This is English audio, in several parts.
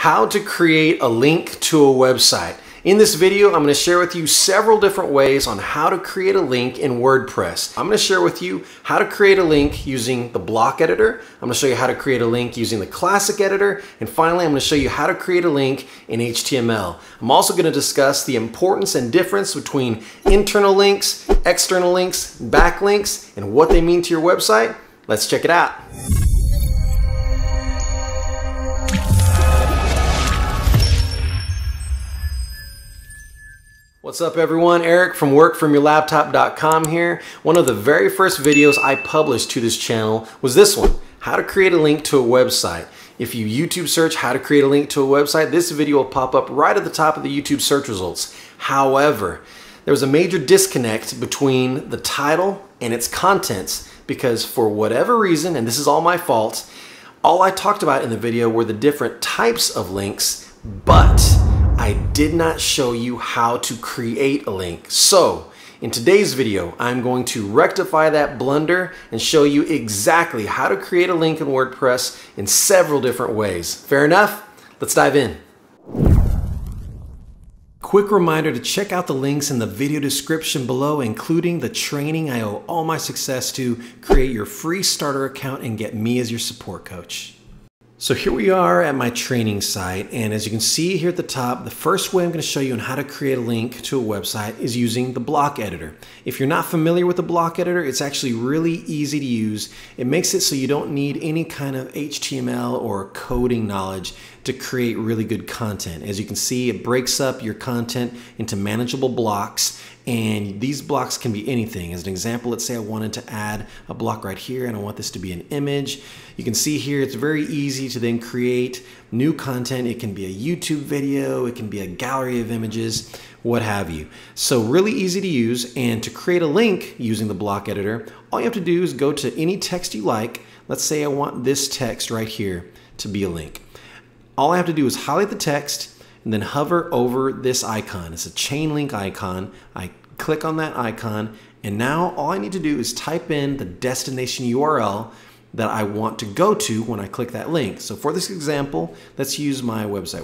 How to create a link to a website. In this video, I'm going to share with you several different ways on how to create a link in WordPress. I'm going to share with you how to create a link using the block editor. I'm going to show you how to create a link using the classic editor. And finally, I'm going to show you how to create a link in HTML. I'm also going to discuss the importance and difference between internal links, external links, backlinks, and what they mean to your website. Let's check it out. What's up everyone, Eric from workfromyourlaptop.com here. One of the very first videos I published to this channel was this one, how to create a link to a website. If you YouTube search how to create a link to a website, this video will pop up right at the top of the YouTube search results. However, there was a major disconnect between the title and its contents because for whatever reason, and this is all my fault, all I talked about in the video were the different types of links, but I did not show you how to create a link. So in today's video, I'm going to rectify that blunder and show you exactly how to create a link in WordPress in several different ways. Fair enough? Let's dive in. Quick reminder to check out the links in the video description below, including the training I owe all my success to. Create your free starter account and get me as your support coach. So here we are at my training site, and as you can see here at the top, the first way I'm going to show you on how to create a link to a website is using the block editor. If you're not familiar with the block editor, it's actually really easy to use. It makes it so you don't need any kind of HTML or coding knowledge to create really good content. As you can see, it breaks up your content into manageable blocks, and these blocks can be anything. As an example, let's say I wanted to add a block right here and I want this to be an image. You can see here it's very easy to then create new content. It can be a YouTube video, it can be a gallery of images, what have you. So really easy to use, and to create a link using the block editor, all you have to do is go to any text you like. Let's say I want this text right here to be a link. All I have to do is highlight the text and then hover over this icon. It's a chain link icon. I click on that icon, and now all I need to do is type in the destination URL that I want to go to when I click that link. So for this example, let's use my website,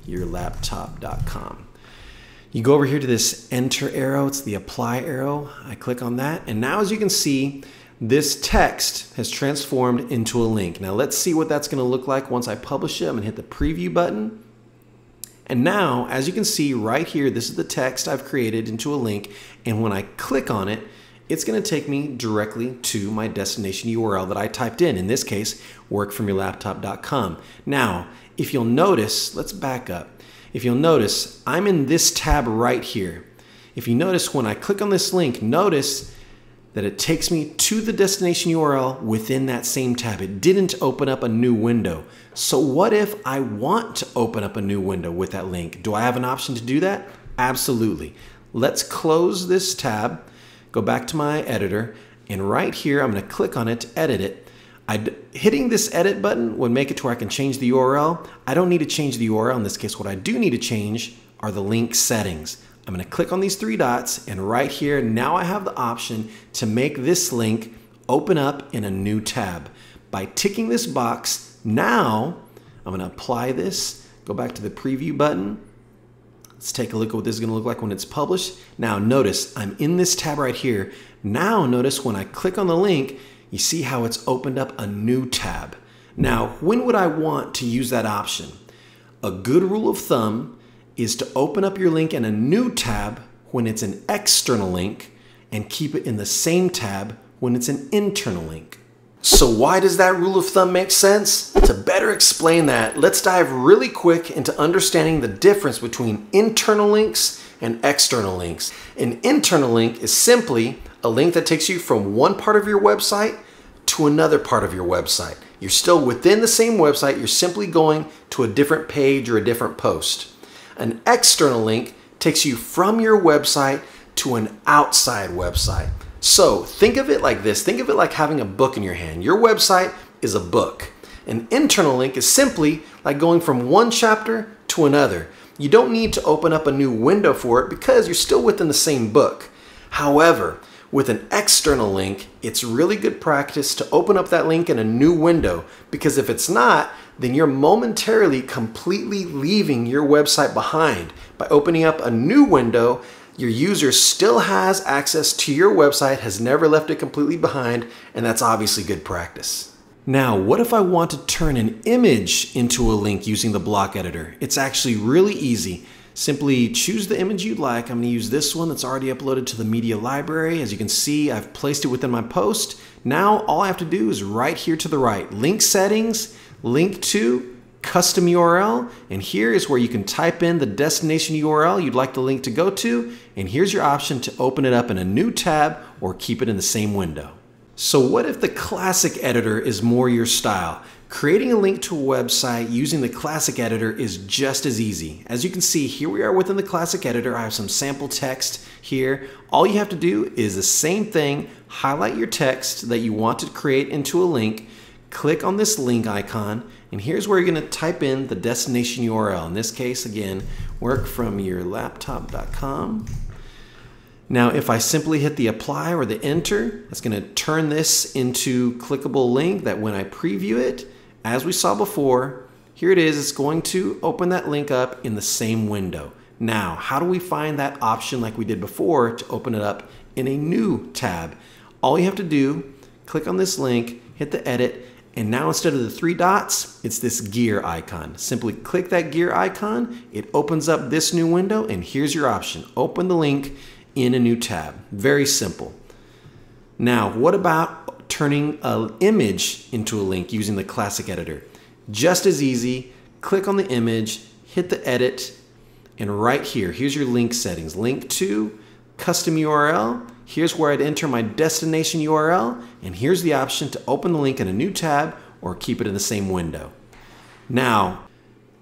workfromyourlaptop.com. You go over here to this enter arrow, it's the apply arrow. I click on that, and now as you can see, this text has transformed into a link. Now let's see what that's going to look like once I publish it. I'm going to hit the preview button. And now, as you can see right here, this is the text I've created into a link. And when I click on it, it's going to take me directly to my destination URL that I typed in this case, workfromyourlaptop.com. Now, if you'll notice, let's back up. If you'll notice, I'm in this tab right here. If you notice, when I click on this link, notice that it takes me to the destination URL within that same tab. It didn't open up a new window. So what if I want to open up a new window with that link? Do I have an option to do that? Absolutely. Let's close this tab, go back to my editor, and right here I'm going to click on it to edit it. Hitting this edit button would make it to where I can change the URL. I don't need to change the URL in this case. What I do need to change are the link settings. I'm going to click on these three dots, and right here, now I have the option to make this link open up in a new tab. By ticking this box, now I'm going to apply this, go back to the preview button. Let's take a look at what this is going to look like when it's published. Now notice I'm in this tab right here. Now notice when I click on the link, you see how it's opened up a new tab. Now, when would I want to use that option? A good rule of thumb is to open up your link in a new tab when it's an external link and keep it in the same tab when it's an internal link. So why does that rule of thumb make sense? To better explain that, let's dive really quick into understanding the difference between internal links and external links. An internal link is simply a link that takes you from one part of your website to another part of your website. You're still within the same website, you're simply going to a different page or a different post. An external link takes you from your website to an outside website. So think of it like this. Think of it like having a book in your hand. Your website is a book. An internal link is simply like going from one chapter to another. You don't need to open up a new window for it because you're still within the same book. However, with an external link, it's really good practice to open up that link in a new window, because if it's not, then you're momentarily completely leaving your website behind. By opening up a new window, your user still has access to your website, has never left it completely behind, and that's obviously good practice. Now, what if I want to turn an image into a link using the block editor? It's actually really easy. Simply choose the image you'd like. I'm going to use this one that's already uploaded to the media library. As you can see, I've placed it within my post. Now, all I have to do is right here to the right, link settings, link to, custom URL, and here is where you can type in the destination URL you'd like the link to go to, and here's your option to open it up in a new tab or keep it in the same window. So what if the classic editor is more your style? Creating a link to a website using the classic editor is just as easy. As you can see, here we are within the classic editor. I have some sample text here. All you have to do is the same thing, highlight your text that you want to create into a link, click on this link icon, and here's where you're going to type in the destination URL. In this case, again, workfromyourlaptop.com. Now, if I simply hit the apply or the enter, that's going to turn this into a clickable link that when I preview it, as we saw before, here it is, it's going to open that link up in the same window. Now, how do we find that option like we did before to open it up in a new tab? All you have to do, click on this link, hit the edit, and now instead of the 3 dots, it's this gear icon. Simply click that gear icon, it opens up this new window, and here's your option. Open the link in a new tab. Very simple. Now, what about turning an image into a link using the classic editor? Just as easy. Click on the image, hit the edit, and right here, here's your link settings. Link to, custom URL. Here's where I'd enter my destination URL, and here's the option to open the link in a new tab or keep it in the same window. Now,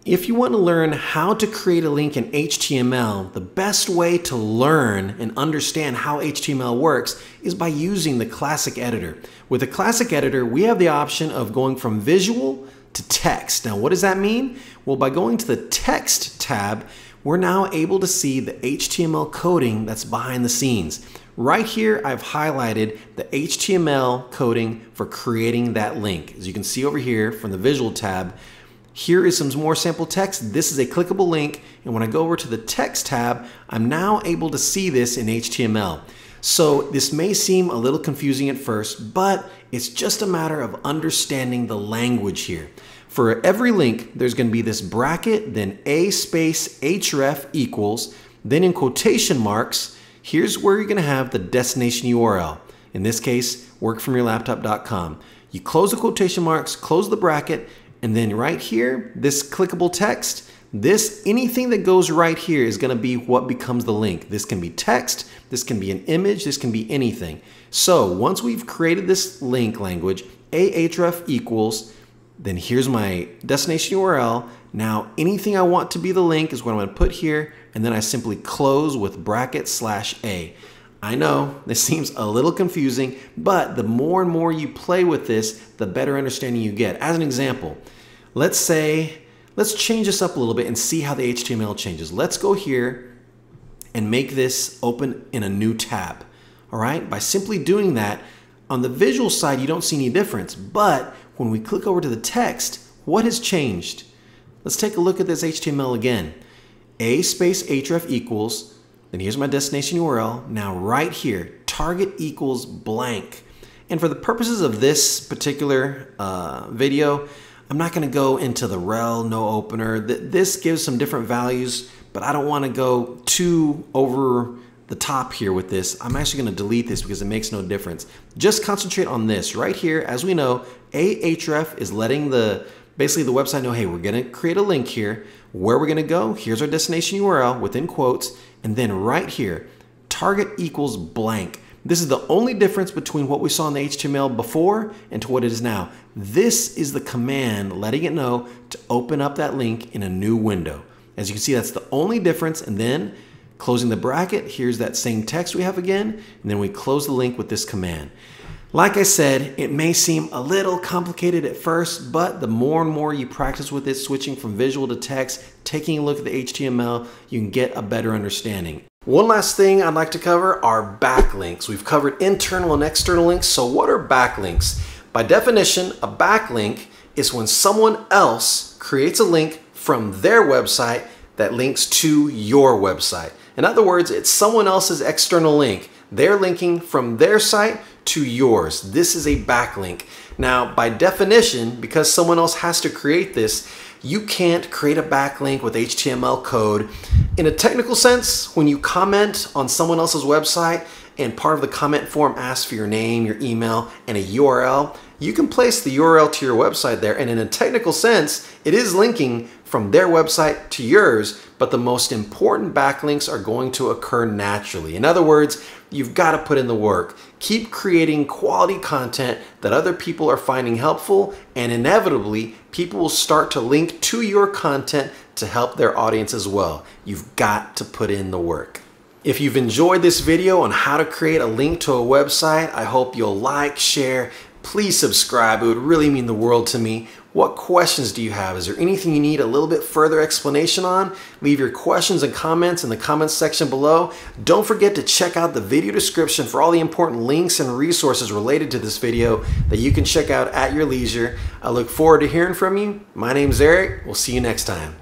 if you want to learn how to create a link in HTML, the best way to learn and understand how HTML works is by using the classic editor. With the classic editor, we have the option of going from visual to text. Now, what does that mean? Well, by going to the text tab, we're now able to see the HTML coding that's behind the scenes. Right here, I've highlighted the HTML coding for creating that link. As you can see over here from the visual tab, here is some more sample text. This is a clickable link, and when I go over to the text tab, I'm now able to see this in HTML. So this may seem a little confusing at first, but it's just a matter of understanding the language here. For every link, there's going to be this bracket, then a space href equals, then in quotation marks, here's where you're going to have the destination URL. In this case, workfromyourlaptop.com. You close the quotation marks, close the bracket, and then right here, this clickable text, anything that goes right here is going to be what becomes the link. This can be text, this can be an image, this can be anything. So once we've created this link language, ahref equals, then here's my destination URL. Now anything I want to be the link is what I'm going to put here, and then I simply close with bracket /a. I know this seems a little confusing, but the more and more you play with this, the better understanding you get. As an example, let's change this up a little bit and see how the HTML changes. Let's go here and make this open in a new tab. All right, by simply doing that, on the visual side, you don't see any difference, but when we click over to the text, what has changed? Let's take a look at this HTML again. A space href equals, then here's my destination URL. Now right here, target equals blank. And for the purposes of this particular video, I'm not going to go into the rel no opener. This gives some different values, but I don't want to go too over the top here with this. I'm actually going to delete this because it makes no difference. Just concentrate on this right here. As we know, ahref is letting basically the website know, hey, we're going to create a link here. Where we're going to go, here's our destination URL within quotes, and then right here, target equals blank. This is the only difference between what we saw in the HTML before and to what it is now. This is the command letting it know to open up that link in a new window. As you can see, that's the only difference, and then closing the bracket, here's that same text we have again, and then we close the link with this command. Like I said, it may seem a little complicated at first, but the more and more you practice with it, switching from visual to text, taking a look at the HTML, you can get a better understanding. One last thing I'd like to cover are backlinks. We've covered internal and external links, so what are backlinks? By definition, a backlink is when someone else creates a link from their website that links to your website. In other words, it's someone else's external link. They're linking from their site to yours. This is a backlink. Now, by definition, because someone else has to create this, you can't create a backlink with HTML code. In a technical sense, when you comment on someone else's website and part of the comment form asks for your name, your email, and a URL, you can place the URL to your website there, and in a technical sense, it is linking from their website to yours, but the most important backlinks are going to occur naturally. In other words, you've got to put in the work. Keep creating quality content that other people are finding helpful, and inevitably, people will start to link to your content to help their audience as well. You've got to put in the work. If you've enjoyed this video on how to create a link to a website, I hope you'll like, share, please subscribe. It would really mean the world to me. What questions do you have? Is there anything you need a little bit further explanation on? Leave your questions and comments in the comments section below. Don't forget to check out the video description for all the important links and resources related to this video that you can check out at your leisure. I look forward to hearing from you. My name's Eric. We'll see you next time.